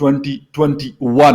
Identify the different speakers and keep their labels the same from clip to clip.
Speaker 1: 2021।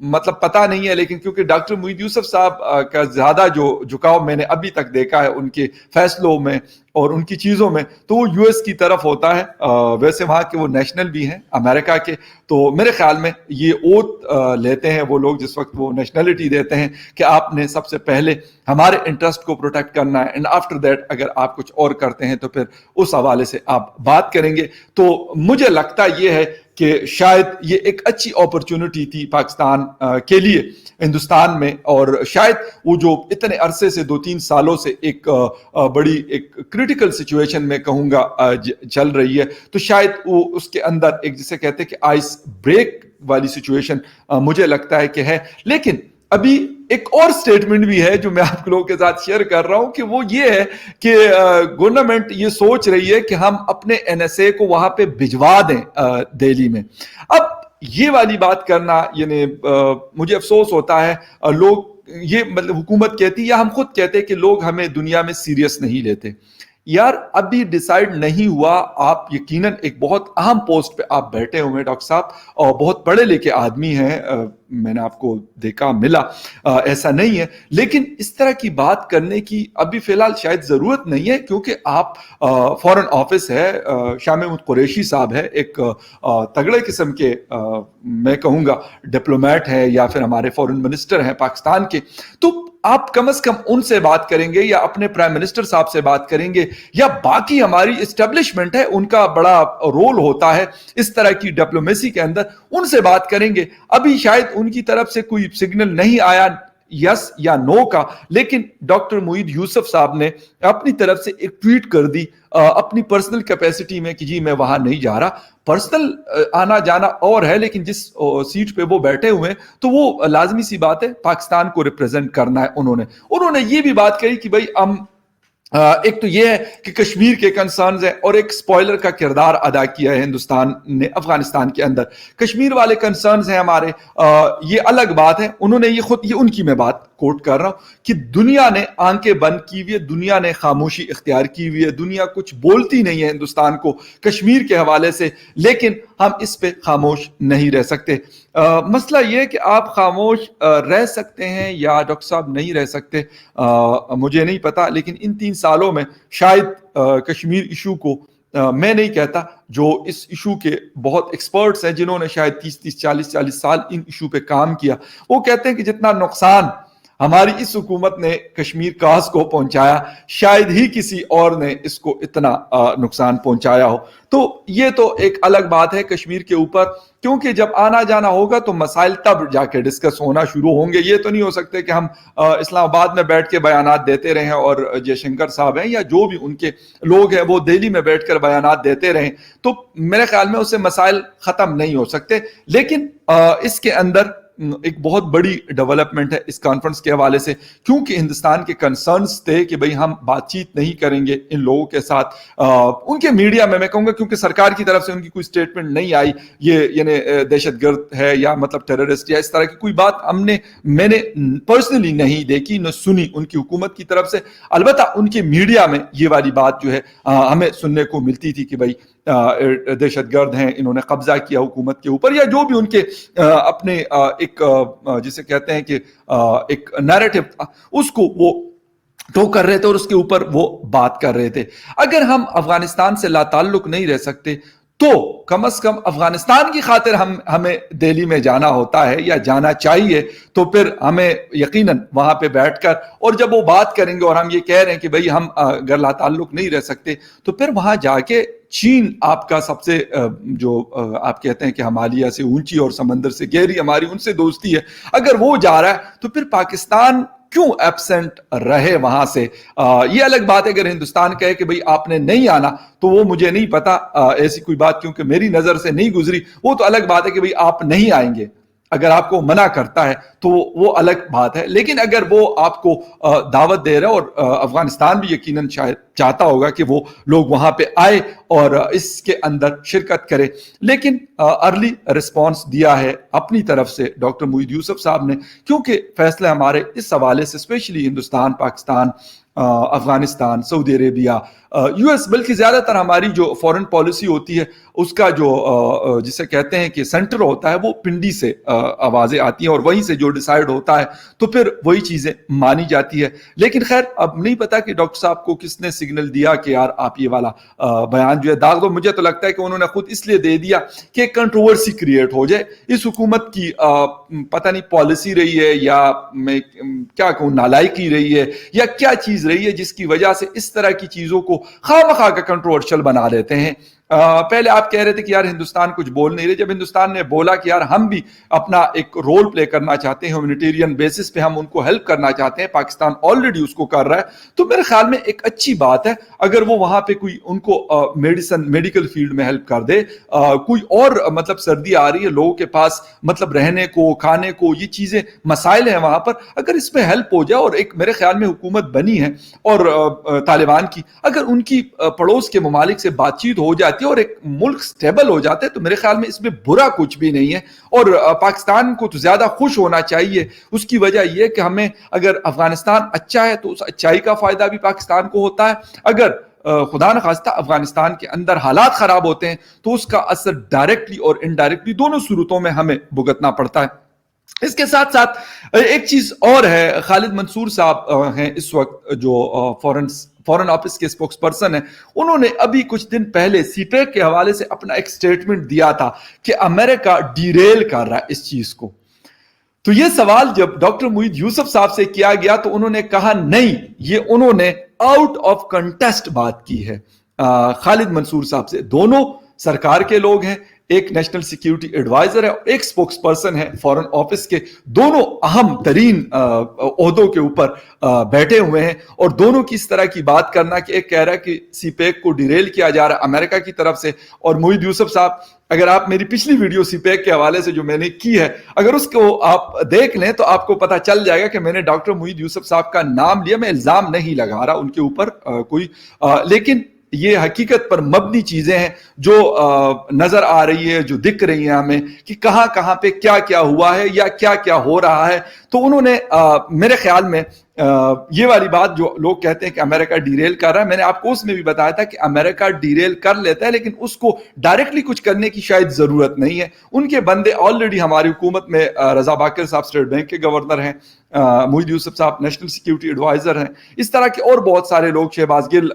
Speaker 1: مطلب پتہ نہیں ہے، لیکن کیونکہ ڈاکٹر معید یوسف صاحب کا زیادہ جو جھکاؤ میں نے ابھی تک دیکھا ہے ان کے فیصلوں میں اور ان کی چیزوں میں، تو وہ یو ایس کی طرف ہوتا ہے. ویسے وہاں کے وہ نیشنل بھی ہیں امریکہ کے، تو میرے خیال میں یہ اوتھ لیتے ہیں وہ لوگ جس وقت وہ نیشنلٹی دیتے ہیں کہ آپ نے سب سے پہلے ہمارے انٹرسٹ کو پروٹیکٹ کرنا ہے، اینڈ آفٹر دیٹ اگر آپ کچھ اور کرتے ہیں تو پھر اس حوالے سے آپ بات کریں گے. تو مجھے لگتا یہ ہے کہ شاید یہ ایک اچھی اپرچونٹی تھی پاکستان کے لیے ہندوستان میں، اور شاید وہ جو اتنے عرصے سے 2-3 سالوں سے ایک بڑی ایک کریٹیکل سچویشن میں کہوں گا چل رہی ہے، تو شاید وہ اس کے اندر ایک جسے کہتے ہیں کہ آئس بریک والی سچویشن مجھے لگتا ہے کہ ہے. لیکن ابھی ایک اور سٹیٹمنٹ بھی ہے جو میں آپ لوگوں کے ساتھ شیئر کر رہا ہوں کہ وہ یہ ہے کہ گورنمنٹ یہ سوچ رہی ہے کہ ہم اپنے این ایس اے کو وہاں پہ بھجوا دیں دہلی میں. اب یہ والی بات کرنا یعنی مجھے افسوس ہوتا ہے، لوگ یہ مطلب حکومت کہتی یا ہم خود کہتے کہ لوگ ہمیں دنیا میں سیریس نہیں لیتے. یار ابھی ڈیسائیڈ نہیں ہوا، آپ یقیناً ایک بہت اہم پوسٹ پہ آپ بیٹھے ہوئے ڈاکٹر صاحب، اور بہت پڑھے لکھے آدمی ہیں، میں نے آپ کو دیکھا ملا، ایسا نہیں ہے، لیکن اس طرح کی بات کرنے کی ابھی فی الحال شاید ضرورت نہیں ہے، کیونکہ آپ فورن آفس ہے، شاہ محمود قریشی صاحب ہے، ایک تگڑے قسم کے میں کہوں گا ڈپلومیٹ ہے یا پھر ہمارے فورن منسٹر ہیں پاکستان کے، تو آپ کم از کم ان سے بات کریں گے یا اپنے پرائم منسٹر صاحب سے بات کریں گے، یا باقی ہماری اسٹیبلشمنٹ ہے ان کا بڑا رول ہوتا ہے اس طرح کی ڈپلومیسی کے اندر، ان سے بات کریں گے. ابھی شاید ان کی طرف سے کوئی سگنل نہیں آیا یس یا نو کا، لیکن ڈاکٹر معید یوسف صاحب نے اپنی طرف سے ایک ٹویٹ کر دی اپنی پرسنل کیپیسٹی میں کہ جی میں وہاں نہیں جا رہا. پرسنل آنا جانا اور ہے، لیکن جس سیٹ پہ وہ بیٹھے ہوئے ہیں تو وہ لازمی سی بات ہے پاکستان کو ریپرزینٹ کرنا ہے. انہوں نے یہ بھی بات کہی کہ بھائی ہم ایک تو یہ ہے کہ کشمیر کے کنسرنز ہیں اور ایک سپوائلر کا کردار ادا کیا ہے ہندوستان نے افغانستان کے اندر. کشمیر والے کنسرنز ہیں ہمارے، یہ الگ بات ہے. انہوں نے یہ ان کی میں بات کوٹ کر رہا ہوں کہ دنیا نے آنکھیں بند کی ہوئی ہے، دنیا نے خاموشی اختیار کی ہوئی ہے، دنیا کچھ بولتی نہیں ہے ہندوستان کو کشمیر کے حوالے سے، لیکن ہم اس پہ خاموش نہیں رہ سکتے. مسئلہ یہ ہے کہ آپ خاموش رہ سکتے ہیں یا ڈاکٹر صاحب نہیں رہ سکتے، مجھے نہیں پتا، لیکن ان 3 سالوں میں شاید کشمیر ایشو کو میں نہیں کہتا، جو اس ایشو کے بہت ایکسپرٹس ہیں جنہوں نے شاید 30-40 سال ان ایشو پہ کام کیا، وہ کہتے ہیں کہ جتنا نقصان ہماری اس حکومت نے کشمیر کاز کو پہنچایا شاید ہی کسی اور نے اس کو اتنا نقصان پہنچایا ہو. تو یہ تو ایک الگ بات ہے کشمیر کے اوپر، کیونکہ جب آنا جانا ہوگا تو مسائل تب جا کے ڈسکس ہونا شروع ہوں گے. یہ تو نہیں ہو سکتے کہ ہم اسلام آباد میں بیٹھ کے بیانات دیتے رہیں اور جے شنکر صاحب ہیں یا جو بھی ان کے لوگ ہیں وہ دہلی میں بیٹھ کر بیانات دیتے رہیں، تو میرے خیال میں اس سے مسائل ختم نہیں ہو سکتے. لیکن اس کے اندر ایک بہت بڑی ڈیولپمنٹ ہے اس کانفرنس کے حوالے سے، کیونکہ ہندوستان کے کنسرنز تھے کہ بھئی ہم بات چیت نہیں کریں گے ان لوگوں کے ساتھ. ان کے میڈیا میں کہوں گا کیونکہ سرکار کی طرف سے ان کی کوئی سٹیٹمنٹ نہیں آئی یہ یعنی دہشت گرد ہے یا مطلب ٹیررسٹ یا اس طرح کی کوئی بات میں نے پرسنلی نہیں دیکھی نہ سنی ان کی حکومت کی طرف سے. البتہ ان کے میڈیا میں یہ والی بات جو ہے ہمیں سننے کو ملتی تھی کہ بھئی دہشت گرد ہیں، انہوں نے قبضہ کیا حکومت کے اوپر، یا جو بھی ان کے اپنے ایک جسے کہتے ہیں کہ ایک نیریٹو اس کو وہ ٹو کر رہے تھے اور اس کے اوپر وہ بات کر رہے تھے. اگر ہم افغانستان سے لا تعلق نہیں رہ سکتے تو کم از کم افغانستان کی خاطر ہمیں دہلی میں جانا ہوتا ہے یا جانا چاہیے، تو پھر ہمیں یقیناً وہاں پہ بیٹھ کر اور جب وہ بات کریں گے اور ہم یہ کہہ رہے ہیں کہ بھئی ہم اگر لا تعلق نہیں رہ سکتے تو پھر وہاں جا کے چین آپ کا سب سے جو آپ کہتے ہیں کہ ہمالیہ سے اونچی اور سمندر سے گہری ہماری ان سے دوستی ہے، اگر وہ جا رہا ہے تو پھر پاکستان کیوں ایبسنٹ رہے وہاں سے؟ یہ الگ بات ہے اگر ہندوستان کہے کہ بھئی آپ نے نہیں آنا، تو وہ مجھے نہیں پتا ایسی کوئی بات کیونکہ میری نظر سے نہیں گزری. وہ تو الگ بات ہے کہ بھئی آپ نہیں آئیں گے، اگر آپ کو منع کرتا ہے تو وہ الگ بات ہے. لیکن اگر وہ آپ کو دعوت دے رہا ہے اور افغانستان بھی یقیناً شاید چاہتا ہوگا کہ وہ لوگ وہاں پہ آئے اور اس کے اندر شرکت کرے، لیکن ارلی رسپانس دیا ہے اپنی طرف سے ڈاکٹر معید یوسف صاحب نے، کیونکہ فیصلے ہمارے اس حوالے سے اسپیشلی ہندوستان پاکستان افغانستان, سعودی عربیہ, US, بلکہ زیادہ تر ہماری جو فورن پالیسی ہوتی ہے اس کا جو جسے کہتے ہیں کہ سینٹر ہوتا ہے وہ پنڈی سے آوازیں آتی ہیں اور وہیں سے جو ڈیسائیڈ ہوتا ہے تو پھر وہی چیزیں مانی جاتی ہے. لیکن خیر اب نہیں پتا کہ ڈاکٹر صاحب کو کس نے سگنل دیا کہ یار آپ یہ والا بیان جو ہے داغ دو. مجھے تو لگتا ہے کہ انہوں نے خود اس لیے دے دیا کہ کنٹروورسی کریٹ ہو جائے. اس حکومت کی پتہ نہیں پالیسی رہی ہے یا میں کیا کہوں نالائکی رہی ہے یا کیا چیز رہی ہے جس کی وجہ سے اس طرح کی چیزوں کو خواہ مخواہ کا کنٹروورشل بنا دیتے ہیں. پہلے آپ کہہ رہے تھے کہ یار ہندوستان کچھ بول نہیں رہے. جب ہندوستان نے بولا کہ یار ہم بھی اپنا ایک رول پلے کرنا چاہتے ہیں, ہیومینیٹیرین بیسس پہ ہم ان کو ہیلپ کرنا چاہتے ہیں, پاکستان آلریڈی اس کو کر رہا ہے, تو میرے خیال میں ایک اچھی بات ہے اگر وہ وہاں پہ کوئی ان کو میڈیکل فیلڈ میں ہیلپ کر دے. کوئی اور مطلب سردی آ رہی ہے, لوگوں کے پاس مطلب رہنے کو کھانے کو یہ چیزیں مسائل ہیں وہاں پر, اگر اس میں ہیلپ ہو جائے اور ایک میرے خیال میں حکومت بنی ہے اور طالبان کی, اگر ان کی پڑوس کے ممالک سے بات چیت ہو جاتی اور ایک ملک سٹیبل ہو جاتا ہے تو میرے خیال میں اس میں برا کچھ بھی نہیں ہے. اور پاکستان کو تو زیادہ خوش ہونا چاہیے. اس کی وجہ یہ کہ ہمیں اگر افغانستان اچھا ہے تو اس اچھائی کا فائدہ بھی پاکستان کو ہوتا ہے, اگر خدا نخواستہ افغانستان کے اندر حالات خراب ہوتے ہیں تو اس کا اثر ڈائریکٹلی اور انڈائریکٹلی دونوں صورتوں میں ہمیں بھگتنا پڑتا ہے. اس کے ساتھ ساتھ ایک چیز اور ہے, خالد منصور صاحب ہیں اس وقت جو فورن آفس کے سپوکس پرسن ہیں, انہوں نے ابھی کچھ دن پہلے سی پیک کے حوالے سے اپنا ایک سٹیٹمنٹ دیا تھا کہ امریکہ ڈیریل کر رہا ہے اس چیز کو. تو یہ سوال جب ڈاکٹر معید یوسف صاحب سے کیا گیا تو انہوں نے کہا نہیں, یہ انہوں نے آؤٹ آف کنٹیسٹ بات کی ہے خالد منصور صاحب سے. دونوں سرکار کے لوگ ہیں, ایک نیشنل سیکیورٹی ایڈوائزر ہے اور ایک سپوکس پرسن ہے فورن آفس کے, دونوں اہم ترین عہدوں کے اوپر بیٹھے ہوئے ہیں. اور دونوں کی اس طرح کی بات کرنا کہ ایک کہہ رہا ہے کہ سی پیک کو ڈیریل کیا جا رہا ہے امریکہ کی طرف سے, اور معید یوسف صاحب اگر آپ میری پچھلی ویڈیو سی پیک کے حوالے سے جو میں نے کی ہے اگر اس کو آپ دیکھ لیں تو آپ کو پتہ چل جائے گا کہ میں نے ڈاکٹر معید یوسف صاحب کا نام لیا. میں الزام نہیں لگا رہا ان کے اوپر کوئی, لیکن یہ حقیقت پر مبنی چیزیں ہیں جو نظر آ رہی ہے, جو دکھ رہی ہیں ہمیں کہ کہاں کہاں پہ کیا کیا ہوا ہے یا کیا کیا ہو رہا ہے. تو انہوں نے میرے خیال میں یہ والی بات جو لوگ کہتے ہیں کہ امریکہ ڈیریل کر رہا ہے, میں نے آپ کو اس میں بھی بتایا تھا کہ امریکہ ڈیریل کر لیتا ہے لیکن اس کو ڈائریکٹلی کچھ کرنے کی شاید ضرورت نہیں ہے. ان کے بندے آلریڈی ہماری حکومت میں, رضا باکر صاحب اسٹیٹ بینک کے گورنر ہیں, معید یوسف صاحب نیشنل سیکیورٹی ایڈوائزر ہیں, اس طرح کے اور بہت سارے لوگ, شہباز گل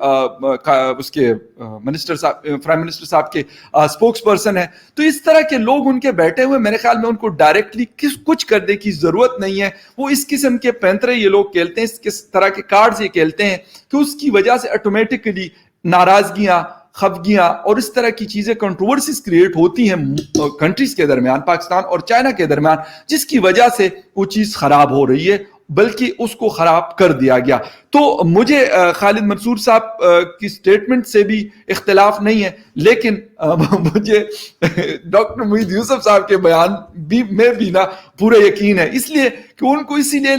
Speaker 1: اس کے منسٹر صاحب, پرائم منسٹر صاحب کے اسپوکس پرسن ہیں. تو اس طرح کے لوگ ان کے بیٹھے ہوئے, میرے خیال میں ان کو ڈائریکٹلی کچھ کرنے کی ضرورت نہیں ہے. وہ اس قسم کے پینترے یہ لوگ کھیلتے ہیں, اس طرح کے کارڈز یہ کھیلتے ہیں کہ اس کی وجہ سے آٹومیٹکلی ناراضگیاں, خفگیاں اور اس طرح کی چیزیں, کنٹروورسیز کریٹ ہوتی ہیں کنٹریز کے درمیان, پاکستان اور چائنا کے درمیان, جس کی وجہ سے وہ چیز خراب ہو رہی ہے بلکہ اس کو خراب کر دیا گیا. تو مجھے خالد منصور صاحب کی سٹیٹمنٹ سے بھی اختلاف نہیں ہے, لیکن مجھے ڈاکٹر معید یوسف صاحب کے بیان میں بھی نا پورا یقین ہے, اس لیے کہ ان کو اسی لیے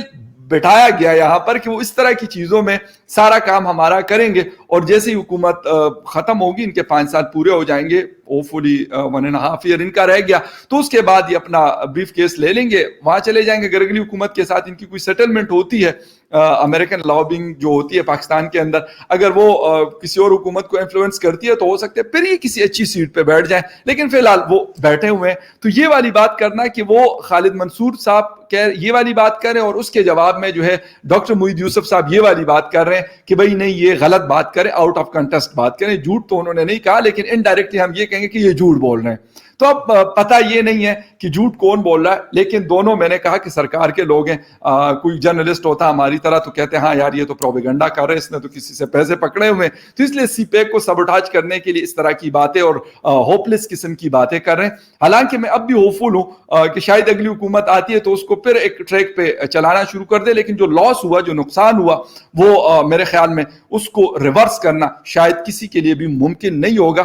Speaker 1: بٹھایا گیا یہاں پر کہ وہ اس طرح کی چیزوں میں سارا کام ہمارا کریں گے, اور جیسے ہی حکومت ختم ہوگی, ان کے 5 سال پورے ہو جائیں گے, ہوپفلی 1.5 ایئر ان کا رہ گیا, تو اس کے بعد یہ اپنا بریف کیس لے لیں گے, وہاں چلے جائیں گے. اگر اگلی حکومت کے ساتھ ان کی کوئی سیٹلمنٹ ہوتی ہے, امریکن لابنگ جو ہوتی ہے پاکستان کے اندر, اگر وہ کسی اور حکومت کو انفلوئنس کرتی ہے تو ہو سکتے پھر یہ کسی اچھی سیٹ پہ بیٹھ جائیں, لیکن فی الحال وہ بیٹھے ہوئے ہیں. تو یہ والی بات کرنا کہ وہ خالد منصور صاحب یہ والی بات کر رہے ہیں اور اس کے جواب میں جو ہے ڈاکٹر معید یوسف صاحب یہ والی بات کر رہے ہیں کہ بھائی نہیں, یہ غلط بات کریں, آؤٹ آف کنٹیسٹ بات کریں. جھوٹ تو انہوں نے نہیں کہا, لیکن انڈائریکٹلی ہم یہ کہیں گے کہ یہ جھوٹ بول رہے ہیں. تو اب پتہ یہ نہیں ہے کہ جھوٹ کون بول رہا ہے, لیکن دونوں, میں نے کہا کہ سرکار کے لوگ ہیں. کوئی جرنلسٹ ہوتا ہماری طرح تو کہتے ہیں ہاں یار یہ تو پروپیگنڈا کر رہے ہیں, اس نے تو کسی سے پیسے پکڑے ہوئے ہیں, تو اس لیے سی پیک کو سبوٹاج کرنے کے لیے اس طرح کی باتیں اور ہوپلیس قسم کی باتیں کر رہے ہیں. حالانکہ میں اب بھی ہوپفل ہوں کہ شاید اگلی حکومت آتی ہے تو اس کو پھر ایک ٹریک پہ چلانا شروع کر دے, لیکن جو لاس ہوا, جو نقصان ہوا, وہ میرے خیال میں اس کو ریورس کرنا شاید کسی کے لیے بھی ممکن نہیں ہوگا.